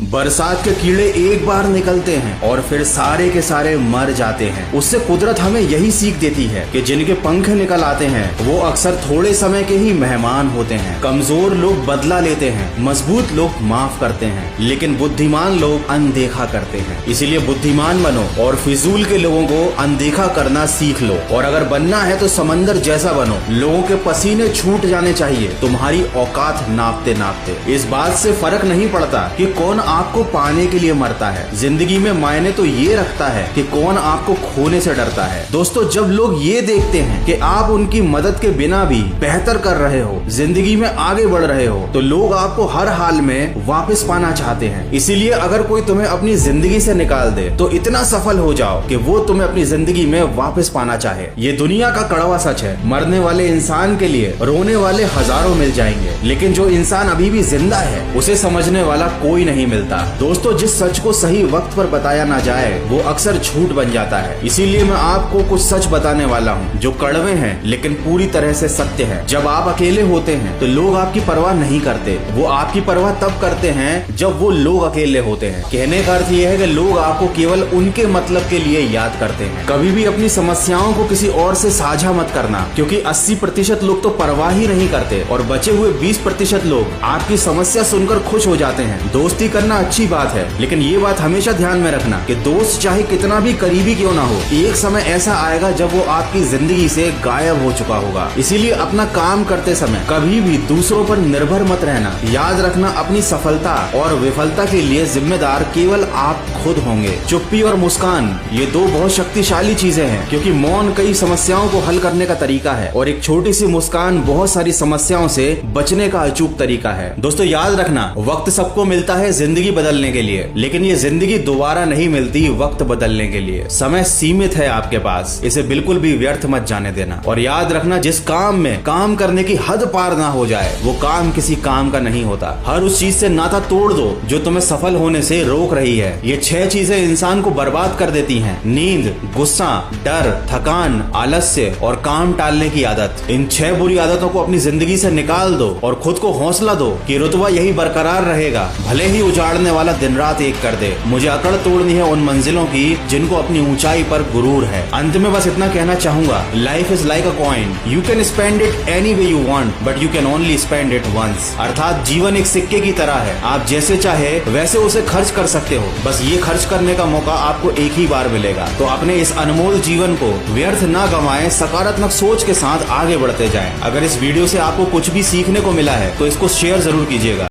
बरसात के कीड़े एक बार निकलते हैं और फिर सारे के सारे मर जाते हैं। उससे कुदरत हमें यही सीख देती है कि जिनके पंख निकल आते हैं वो अक्सर थोड़े समय के ही मेहमान होते हैं। कमजोर लोग बदला लेते हैं, मजबूत लोग माफ करते हैं, लेकिन बुद्धिमान लोग अनदेखा करते हैं। इसीलिए बुद्धिमान बनो और फिजूल के लोगों को अनदेखा करना सीख लो। और अगर बनना है तो समंदर जैसा बनो। लोगों के पसीने छूट जाने चाहिए तुम्हारी औकात नापते नापते। इस बात से फर्क नहीं पड़ता कि कौन आपको पाने के लिए मरता है। जिंदगी में मायने तो ये रखता है कि कौन आपको खोने से डरता है। दोस्तों, जब लोग ये देखते हैं कि आप उनकी मदद के बिना भी बेहतर कर रहे हो, जिंदगी में आगे बढ़ रहे हो, तो लोग आपको हर हाल में वापस पाना चाहते हैं। इसीलिए अगर कोई तुम्हें अपनी जिंदगी से निकाल दे तो इतना सफल हो जाओ कि वो तुम्हें अपनी जिंदगी में वापस पाना चाहे। ये दुनिया का कड़वा सच है। मरने वाले इंसान के लिए रोने वाले हजारों मिल जाएंगे, लेकिन जो इंसान अभी भी जिंदा है उसे समझने वाला कोई नहीं मिलता। दोस्तों, जिस सच को सही वक्त पर बताया ना जाए वो अक्सर झूठ बन जाता है। इसीलिए मैं आपको कुछ सच बताने वाला हूँ जो कड़वे हैं लेकिन पूरी तरह से सत्य है। जब आप अकेले होते हैं तो लोग आपकी परवाह नहीं करते। वो आपकी परवाह तब करते हैं जब वो लोग अकेले होते हैं। कहने का अर्थ यह है कि लोग आपको केवल उनके मतलब के लिए याद करते हैं। कभी भी अपनी समस्याओं को किसी और से साझा मत करना, क्योंकि 80% लोग तो परवाह ही नहीं करते और बचे हुए 20% लोग आपकी समस्या सुनकर खुश हो जाते हैं। दोस्ती करना अच्छी बात है, लेकिन ये बात हमेशा ध्यान में रखना कि दोस्त चाहे कितना भी करीबी क्यों ना हो, एक समय ऐसा आएगा जब वो आपकी जिंदगी से गायब हो चुका होगा। इसीलिए अपना काम करते समय कभी भी दूसरों पर निर्भर मत रहना। याद रखना, अपनी सफलता और विफलता के लिए जिम्मेदार केवल आप खुद होंगे। चुप्पी और मुस्कान, ये दो बहुत शक्तिशाली चीजें हैं, क्योंकि मौन कई समस्याओं को हल करने का तरीका है और एक छोटी सी मुस्कान बहुत सारी समस्याओं से बचने का अचूक तरीका है। दोस्तों, याद रखना, वक्त सबको मिलता है जिंदगी बदलने के लिए, लेकिन ये जिंदगी दोबारा नहीं मिलती वक्त बदलने के लिए। समय सीमित है आपके पास, इसे बिल्कुल भी व्यर्थ मत जाने देना। और याद रखना, जिस काम में काम करने की हद पार ना हो जाए वो काम किसी काम का नहीं होता। हर उस चीज से नाता तोड़ दो जो तुम्हें सफल होने से रोक रही है। ये 6 चीजें इंसान को बर्बाद कर देती हैं: नींद, गुस्सा, डर, थकान, आलस्य और काम टालने की आदत। इन 6 बुरी आदतों को अपनी जिंदगी से निकाल दो और खुद को हौसला दो कि रुतबा यही बरकरार रहेगा, भले ही उजाड़ने वाला दिन रात एक कर दे। मुझे अकड़ तोड़नी है उन मंजिलों की जिनको अपनी ऊंचाई पर गुरूर है। अंत में बस इतना कहना चाहूंगा, life is like a coin, you can spend it any way you want but you can only spend it once. अर्थात जीवन एक सिक्के की तरह है, आप जैसे चाहे वैसे उसे खर्च कर सकते हो, बस ये खर्च करने का मौका आपको एक ही बार मिलेगा। तो अपने इस अनमोल जीवन को व्यर्थ ना गंवाएं, सकारात्मक सोच के साथ आगे बढ़ते जाएं। अगर इस वीडियो से आपको कुछ भी सीखने को मिला है तो इसको शेयर जरूर कीजिएगा।